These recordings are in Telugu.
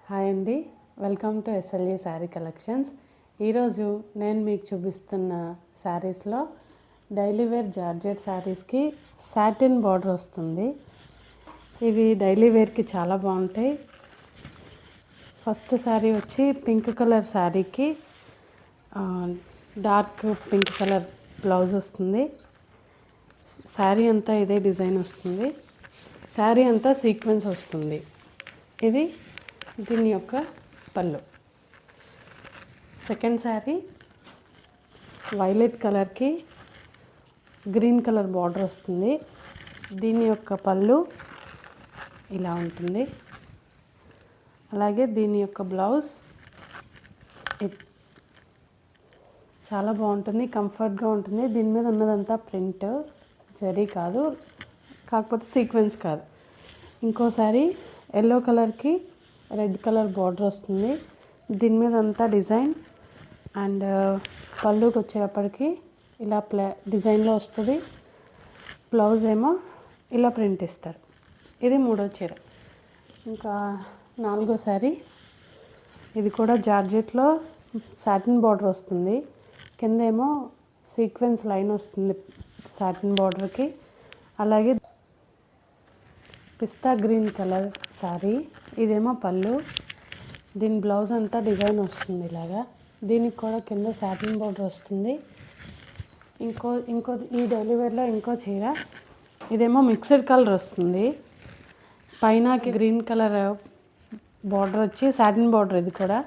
హాయ్ అండి, welcome to SLE sari collections. ఈరోజు నేను మీకు చూపిస్తున్న శారీస్లో డైలీ వేర్ జార్జెట్ శారీస్కి సాటిన్ బార్డర్ వస్తుంది. ఇవి డైలీ వేర్కి చాలా బాగుంటాయి. ఫస్ట్ శారీ వచ్చి పింక్ కలర్ శారీకి డార్క్ పింక్ కలర్ బ్లౌజ్ వస్తుంది. శారీ అంతా ఇదే డిజైన్ వస్తుంది. శారీ అంతా సీక్వెన్స్ వస్తుంది. ఇది దీని యొక్క పళ్ళు. సెకండ్ శారీ వైలెట్ కలర్కి గ్రీన్ కలర్ బార్డర్ వస్తుంది. దీని యొక్క పళ్ళు ఇలా ఉంటుంది. అలాగే దీని యొక్క బ్లౌజ్ చాలా బాగుంటుంది, కంఫర్ట్గా ఉంటుంది. దీని మీద ఉన్నదంతా ప్రింట్, జరీ కాదు, కాకపోతే సీక్వెన్స్ కాదు. ఇంకోసారి ఎల్లో కలర్కి రెడ్ కలర్ బార్డర్ వస్తుంది. దీని మీద అంతా డిజైన్ అండ్ పళ్ళుకి వచ్చేటప్పటికి ఇలా డిజైన్లో వస్తుంది. బ్లౌజ్ ఏమో ఇలా ప్రింట్ ఇస్తారు. ఇది మూడో చీర. ఇంకా నాలుగో శారీ, ఇది కూడా జార్జెట్లో సాటిన్ బార్డర్ వస్తుంది. కింద ఏమో సీక్వెన్స్ లైన్ వస్తుంది సాటిన్ బార్డర్కి. అలాగే పిస్తా గ్రీన్ కలర్ శారీ, ఇదేమో పళ్ళు. దీని బ్లౌజ్ అంతా డిజైన్ వస్తుంది ఇలాగా. దీనికి కూడా కింద సాటిన్ బార్డర్ వస్తుంది. ఇంకో ఈ డైలీ వేర్లో ఇంకో చీర, ఇదేమో మిక్స్డ్ కలర్ వస్తుంది. పైన గ్రీన్ కలర్ బార్డర్ వచ్చి సాటిన్ బార్డర్ ఇది కూడా.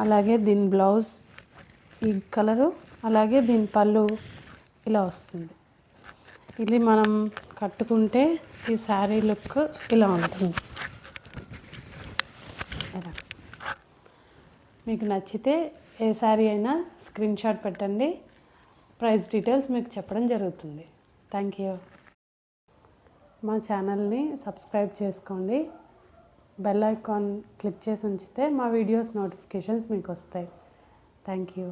అలాగే దీని బ్లౌజ్ ఈ కలరు, అలాగే దీని పళ్ళు ఇలా వస్తుంది. ఇది మనం కట్టుకుంటే ఈ శారీ లుక్ ఇలా ఉంటుంది. మీకు నచ్చితే ఏ శారీ అయినా స్క్రీన్ షాట్ పెట్టండి. ప్రైస్ డీటెయిల్స్ మీకు చెప్పడం జరుగుతుంది. Thank you. మా ఛానల్ని సబ్స్క్రైబ్ చేసుకోండి. బెల్ ఐకాన్ క్లిక్ చేసి ఉంచితే మా వీడియోస్ నోటిఫికేషన్స్ మీకు వస్తాయి. Thank you.